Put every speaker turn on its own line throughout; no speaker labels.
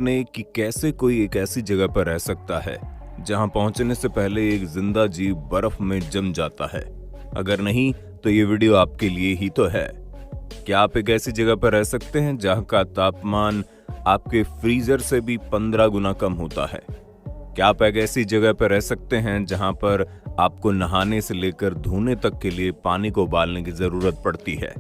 ने कि कैसे कोई एक ऐसी जगह पर रह सकता है जहां पहुंचने से पहले एक जिंदा जीव बर्फ में जम जाता है। अगर नहीं तो ये वीडियो आपके लिए ही तो है। क्या आप एक ऐसी जगह पर रह सकते हैं जहां का तापमान आपके फ्रीजर से भी 15 गुना कम होता है? क्या आप एक ऐसी जगह पर रह सकते हैं जहां पर आपको नहाने से लेकर धोने तक के लिए पानी को उबालने की जरूरत पड़ती है?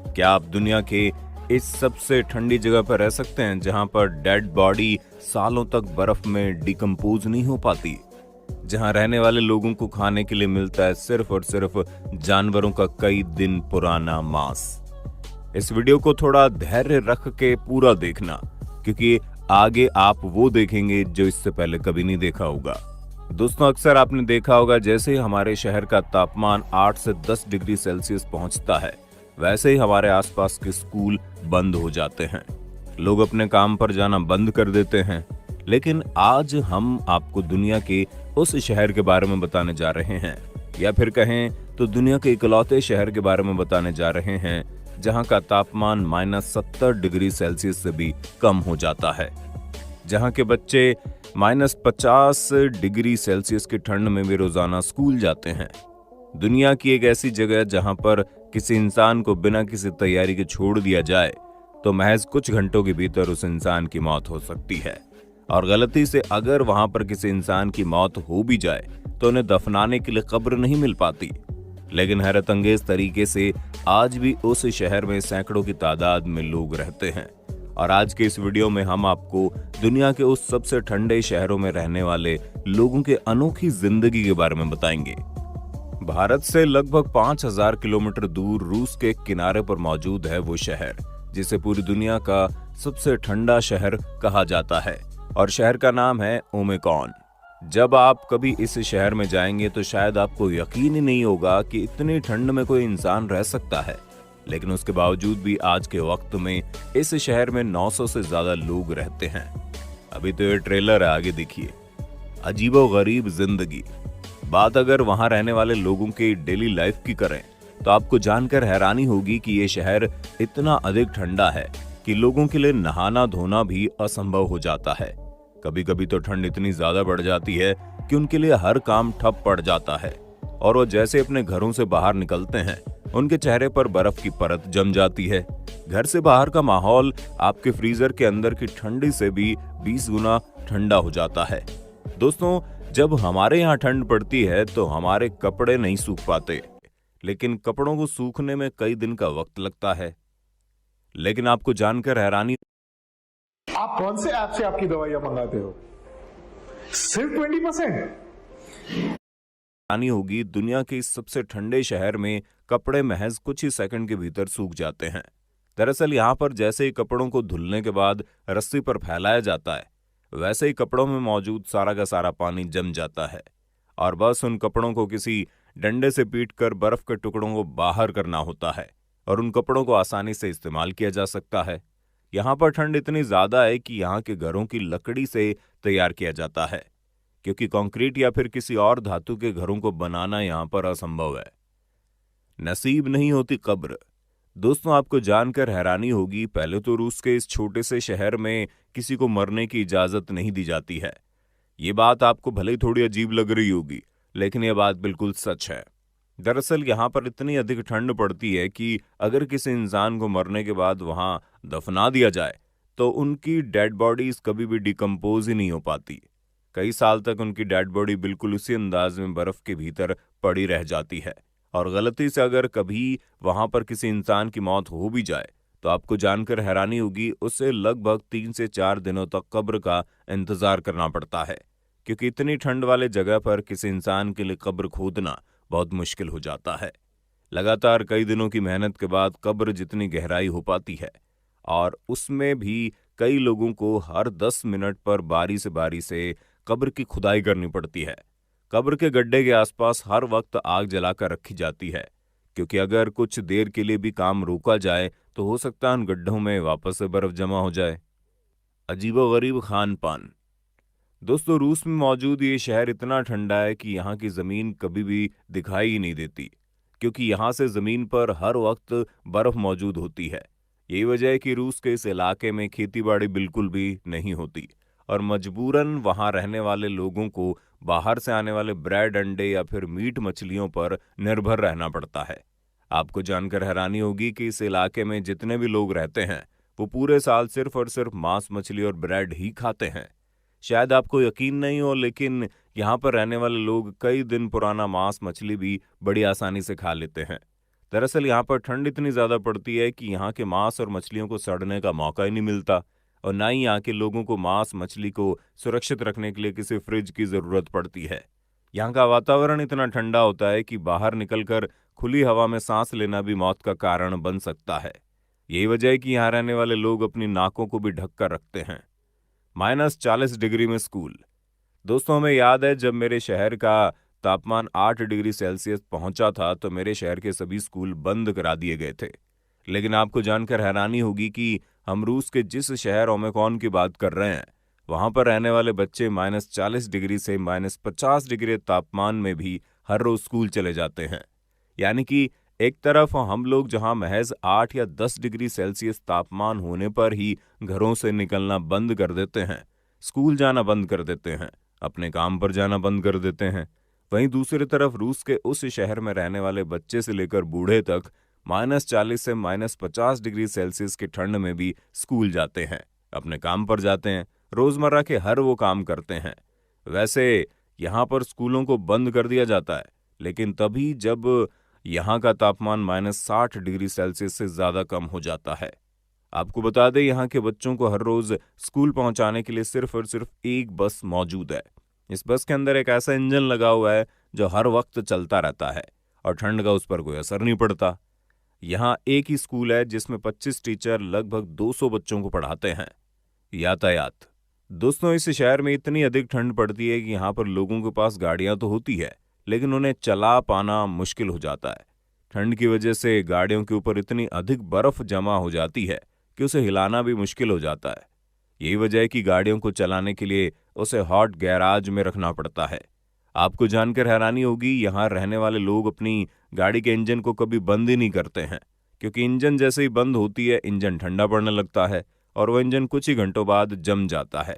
क्या आप दुनिया के इस सबसे ठंडी जगह पर रह सकते हैं जहां पर डेड बॉडी सालों तक बर्फ में डिकम्पोज नहीं हो पाती, जहां रहने वाले लोगों को खाने के लिए मिलता है सिर्फ और सिर्फ जानवरों का कई दिन पुराना मांस? इस वीडियो को थोड़ा धैर्य रख के पूरा देखना, क्योंकि आगे आप वो देखेंगे जो इससे पहले कभी नहीं देखा होगा। दोस्तों, अक्सर आपने देखा होगा जैसे ही हमारे शहर का तापमान 8 से 10 डिग्री सेल्सियस पहुंचता है, वैसे ही हमारे आसपास के स्कूल बंद हो जाते हैं, लोग अपने काम पर जाना बंद कर देते हैं। लेकिन आज हम आपको दुनिया के उस शहर के बारे में बताने जा रहे हैं, या फिर कहें तो दुनिया के इकलौते शहर के बारे में बताने जा रहे हैं जहां का तापमान -70 डिग्री सेल्सियस से भी कम हो जाता है, जहां के बच्चे -50 डिग्री सेल्सियस की ठंड में भी रोजाना स्कूल जाते हैं। दुनिया की एक ऐसी जगह जहां पर किसी इंसान को बिना किसी तैयारी के छोड़ दिया जाए तो महज कुछ घंटों के भीतर उस इंसान की मौत हो सकती है, और गलती से अगर वहां पर किसी इंसान की मौत हो भी जाए तो उन्हें दफनाने के लिए कब्र नहीं मिल पाती। लेकिन हैरत अंगेज तरीके से आज भी उस शहर में सैकड़ों की तादाद में लोग रहते हैं। और आज के इस वीडियो में हम आपको दुनिया के उस सबसे ठंडे शहरों में रहने वाले लोगों के अनोखी जिंदगी के बारे में बताएंगे। भारत से लगभग 5000 किलोमीटर दूर रूस के किनारे पर मौजूद है वो शहर जिसे पूरी दुनिया का सबसे ठंडा शहर कहा जाता है, और शहर का नाम है ओमेकॉन। जब आप कभी इस शहर में जाएंगे तो शायद आपको यकीन ही नहीं होगा कि इतनी ठंड में कोई इंसान रह सकता है। लेकिन उसके बावजूद भी आज के वक्त में इस शहर में 900 से ज्यादा लोग रहते हैं। अभी तो ये ट्रेलर है, आगे देखिए। अजीबोगरीब जिंदगी। बात अगर वहां रहने वाले लोगों की डेली लाइफ की करें तो आपको जानकर हैरानी होगी कि ये शहर इतना अधिक ठंडा है कि लोगों के लिए नहाना धोना भी असंभव हो जाता है। कभी कभी तो ठंड इतनी ज्यादा बढ़ जाती है कि उनके लिए हर काम ठप पड़ जाता है, और वो जैसे अपने घरों से बाहर निकलते हैं उनके चेहरे पर बर्फ की परत जम जाती है। घर से बाहर का माहौल आपके फ्रीजर के अंदर की ठंडी से भी 20 गुना ठंडा हो जाता है। दोस्तों, जब हमारे यहाँ ठंड पड़ती है तो हमारे कपड़े नहीं सूख पाते, लेकिन कपड़ों को सूखने में कई दिन का वक्त लगता है। लेकिन आपको जानकर हैरानी
आप कौन से ऐप से आपकी दवाइयां मंगाते हो? सिर्फ 20%?
होगी, दुनिया के इस सबसे ठंडे शहर में कपड़े महज कुछ ही सेकंड के भीतर सूख जाते हैं। दरअसल यहाँ पर जैसे ही कपड़ों को धुलने के बाद रस्सी पर फैलाया जाता है, वैसे ही कपड़ों में मौजूद सारा का सारा पानी जम जाता है, और बस उन कपड़ों को किसी डंडे से पीटकर बर्फ के टुकड़ों को बाहर करना होता है, और उन कपड़ों को आसानी से इस्तेमाल किया जा सकता है। यहाँ पर ठंड इतनी ज्यादा है कि यहाँ के घरों की लकड़ी से तैयार किया जाता है, क्योंकि कंक्रीट या फिर किसी और धातु के घरों को बनाना यहाँ पर असंभव है। नसीब नहीं होती कब्र। दोस्तों, आपको जानकर हैरानी होगी, पहले तो रूस के इस छोटे से शहर में किसी को मरने की इजाजत नहीं दी जाती है। ये बात आपको भले ही थोड़ी अजीब लग रही होगी, लेकिन यह बात बिल्कुल सच है। दरअसल यहाँ पर इतनी अधिक ठंड पड़ती है कि अगर किसी इंसान को मरने के बाद वहां दफना दिया जाए तो उनकी डेड बॉडीज कभी भी डिकम्पोज ही नहीं हो पाती। कई साल तक उनकी डेड बॉडी बिल्कुल उसी अंदाज में बर्फ के भीतर पड़ी रह जाती है, और गलती से अगर कभी वहां पर किसी इंसान की मौत हो भी जाए तो आपको जानकर हैरानी होगी, उसे लगभग 3 से 4 दिनों तक कब्र का इंतजार करना पड़ता है, क्योंकि इतनी ठंड वाले जगह पर किसी इंसान के लिए कब्र खोदना बहुत मुश्किल हो जाता है। लगातार कई दिनों की मेहनत के बाद कब्र जितनी गहराई हो पाती है, और उसमें भी कई लोगों को हर 10 मिनट पर बारी से कब्र की खुदाई करनी पड़ती है। कब्र के गड्ढे के आसपास हर वक्त आग जलाकर रखी जाती है, क्योंकि अगर कुछ देर के लिए भी काम रोका जाए तो हो सकता है उन गड्ढों में वापस से बर्फ जमा हो जाए। अजीबोगरीब खान पान। दोस्तों, रूस में मौजूद ये शहर इतना ठंडा है कि यहाँ की जमीन कभी भी दिखाई ही नहीं देती, क्योंकि यहाँ से जमीन पर हर वक्त बर्फ मौजूद होती है। यही वजह है कि रूस के इस इलाके में खेतीबाड़ी बिल्कुल भी नहीं होती और मजबूरन वहां रहने वाले लोगों को बाहर से आने वाले ब्रेड, अंडे या फिर मीट मछलियों पर निर्भर रहना पड़ता है। आपको जानकर हैरानी होगी कि इस इलाके में जितने भी लोग रहते हैं वो पूरे साल सिर्फ और सिर्फ मांस, मछली और ब्रेड ही खाते हैं। शायद आपको यकीन नहीं हो, लेकिन यहाँ पर रहने वाले लोग कई दिन पुराना मांस, मछली भी बड़ी आसानी से खा लेते हैं। दरअसल यहाँ पर ठंड इतनी ज्यादा पड़ती है कि यहाँ के मांस और मछलियों को सड़ने का मौका ही नहीं मिलता और ना ही यहाँ के लोगों को मांस, मछली को सुरक्षित रखने के लिए किसी फ्रिज की जरूरत पड़ती है। यहाँ का वातावरण इतना ठंडा होता है कि बाहर निकलकर खुली हवा में सांस लेना भी मौत का कारण बन सकता है। यही वजह है कि यहाँ रहने वाले लोग अपनी नाकों को भी ढक कर रखते हैं। -40 डिग्री में स्कूल। दोस्तों, हमें याद है जब मेरे शहर का तापमान 8 डिग्री सेल्सियस पहुंचा था तो मेरे शहर के सभी स्कूल बंद करा दिए गए थे। लेकिन आपको जानकर हैरानी होगी कि हम रूस के जिस शहर ओमेकॉन की बात कर रहे हैं वहां पर रहने वाले बच्चे -40 डिग्री से -50 डिग्री तापमान में भी हर रोज स्कूल चले जाते हैं। यानी कि एक तरफ हम लोग जहां महज 8 या 10 डिग्री सेल्सियस तापमान होने पर ही घरों से निकलना बंद कर देते हैं, स्कूल जाना बंद कर देते हैं, अपने काम पर जाना बंद कर देते हैं, वहीं दूसरी तरफ रूस के उस शहर में रहने वाले बच्चे से लेकर बूढ़े तक -40 से -50 डिग्री सेल्सियस की ठंड में भी स्कूल जाते हैं, अपने काम पर जाते हैं, रोजमर्रा के हर वो काम करते हैं। वैसे यहाँ पर स्कूलों को बंद कर दिया जाता है, लेकिन तभी जब यहाँ का तापमान -60 डिग्री सेल्सियस से ज्यादा कम हो जाता है। आपको बता दें, यहाँ के बच्चों को हर रोज स्कूल पहुंचाने के लिए सिर्फ और सिर्फ एक बस मौजूद है। इस बस के अंदर एक ऐसा इंजन लगा हुआ है जो हर वक्त चलता रहता है और ठंड का उस पर कोई असर नहीं पड़ता। यहाँ एक ही स्कूल है जिसमें 25 टीचर लगभग 200 बच्चों को पढ़ाते हैं। यातायात। दोस्तों, इस शहर में इतनी अधिक ठंड पड़ती है कि यहाँ पर लोगों के पास गाड़ियां तो होती है, लेकिन उन्हें चला पाना मुश्किल हो जाता है। ठंड की वजह से गाड़ियों के ऊपर इतनी अधिक बर्फ जमा हो जाती है कि उसे हिलाना भी मुश्किल हो जाता है। यही वजह है कि गाड़ियों को चलाने के लिए उसे हॉट गैराज में रखना पड़ता है। आपको जानकर हैरानी होगी, यहाँ रहने वाले लोग अपनी गाड़ी के इंजन को कभी बंद ही नहीं करते हैं, क्योंकि इंजन जैसे ही बंद होती है इंजन ठंडा पड़ने लगता है और वह इंजन कुछ ही घंटों बाद जम जाता है।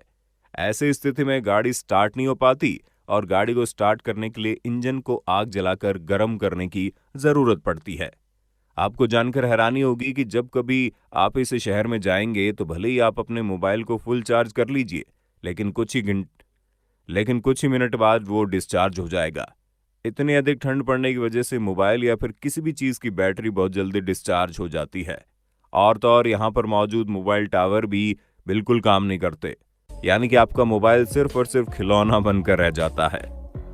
ऐसी स्थिति में गाड़ी स्टार्ट नहीं हो पाती और गाड़ी को स्टार्ट करने के लिए इंजन को आग जलाकर गर्म करने की जरूरत पड़ती है। आपको जानकर हैरानी होगी कि जब कभी आप इस शहर में जाएंगे तो भले ही आप अपने मोबाइल को फुल चार्ज कर लीजिए, लेकिन कुछ ही मिनट बाद वो डिस्चार्ज हो जाएगा। इतनी अधिक ठंड पड़ने की वजह से मोबाइल या फिर किसी भी चीज की बैटरी बहुत जल्दी डिस्चार्ज हो जाती है। और तो और यहाँ पर मौजूद मोबाइल टावर भी बिल्कुल काम नहीं करते, यानी कि आपका मोबाइल सिर्फ और सिर्फ खिलौना बनकर रह जाता है।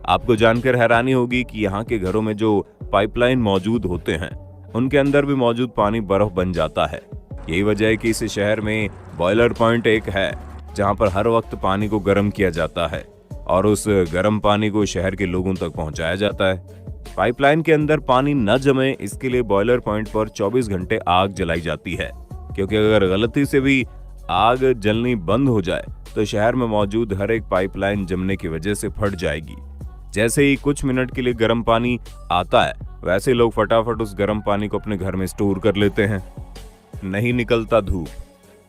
आपको जानकर हैरानी होगी कि यहाँ के घरों में जो पाइपलाइन मौजूद होते हैं उनके अंदर भी मौजूद पानी बर्फ बन जाता है। यही वजह है कि इस शहर में बॉयलर पॉइंट एक है जहाँ पर हर वक्त पानी को गर्म किया जाता है और उस गर्म पानी को शहर के लोगों तक पहुंचाया जाता है। पाइपलाइन के अंदर पानी न जमे, इसके लिए बॉयलर पॉइंट पर 24 घंटे आग जलाई जाती है, क्योंकि अगर गलती से भी आग जलनी बंद हो जाए तो शहर में मौजूद हर एक पाइपलाइन जमने की वजह से फट जाएगी। जैसे ही कुछ मिनट के लिए गर्म पानी आता है, वैसे लोग फटाफट उस गर्म पानी को अपने घर में स्टोर कर लेते हैं। नहीं निकलता धूप।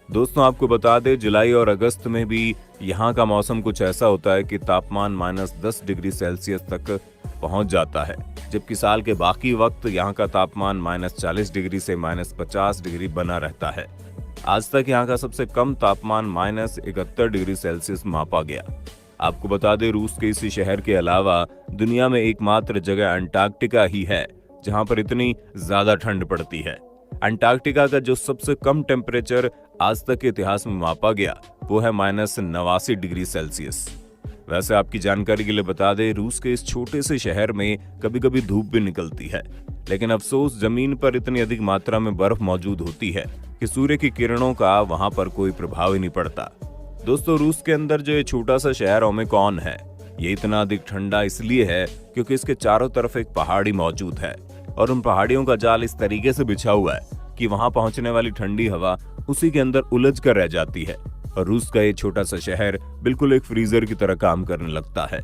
दोस्तों, आपको बता दें, जुलाई और अगस्त में भी यहाँ का मौसम कुछ ऐसा होता है कि तापमान -10 डिग्री सेल्सियस तक पहुंच जाता है, जबकि साल के बाकी वक्त यहाँ का तापमान -40 डिग्री से -50 डिग्री बना रहता है। आज तक यहाँ का सबसे कम तापमान -71 डिग्री सेल्सियस मापा गया। आपको बता दें, रूस के इसी शहर के अलावा दुनिया में एकमात्र जगह अंटार्कटिका ही है जहाँ पर इतनी ज्यादा ठंड पड़ती है। अंटार्कटिका का जो सबसे कम टेम्परेचर आज तक के इतिहास में मापा गया वो है -89 डिग्री सेल्सियस। वैसे आपकी जानकारी के लिए बता दें, रूस के इस छोटे से शहर में कभी कभी धूप भी निकलती है, लेकिन अफसोस जमीन पर इतनी अधिक मात्रा में बर्फ मौजूद होती है कि सूर्य की किरणों का वहां पर कोई प्रभाव ही नहीं पड़ता। दोस्तों, रूस के अंदर जो ये छोटा सा शहर ओमेकॉन है, ये इतना अधिक ठंडा इसलिए है क्योंकि इसके चारों तरफ एक पहाड़ी मौजूद है और उन पहाड़ियों का जाल इस तरीके से बिछा हुआ है कि वहां पहुंचने वाली ठंडी हवा उसी के अंदर उलझ कर रह जाती है और रूस का ये छोटा सा शहर बिल्कुल एक फ्रीजर की तरह काम करने लगता है।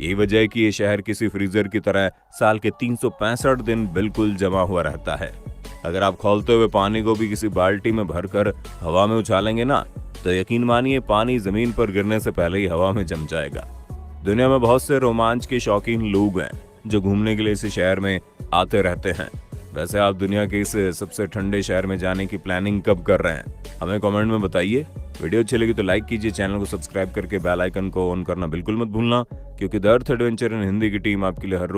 यही वजह है कि ये शहर किसी फ्रीजर की तरह साल के 365 दिन बिल्कुल जमा हुआ रहता है। अगर आप खौलते हुए पानी को भी किसी बाल्टी में भरकर हवा में उछालेंगे ना, तो यकीन मानिए पानी जमीन पर गिरने से पहले ही हवा में जम जाएगा। दुनिया में बहुत से रोमांच के शौकीन लोग हैं जो घूमने के लिए इस शहर में आते रहते हैं। वैसे आप दुनिया के इस सबसे ठंडे शहर में जाने की प्लानिंग कब कर रहे हैं, हमें कमेंट में बताइए। वीडियो अच्छी लगी तो लाइक कीजिए, चैनल को सब्सक्राइब करके बेल आइकन को ऑन करना बिल्कुल मत भूलना, क्योंकि the earth adventure in Hindi की टीम आपके लिए हर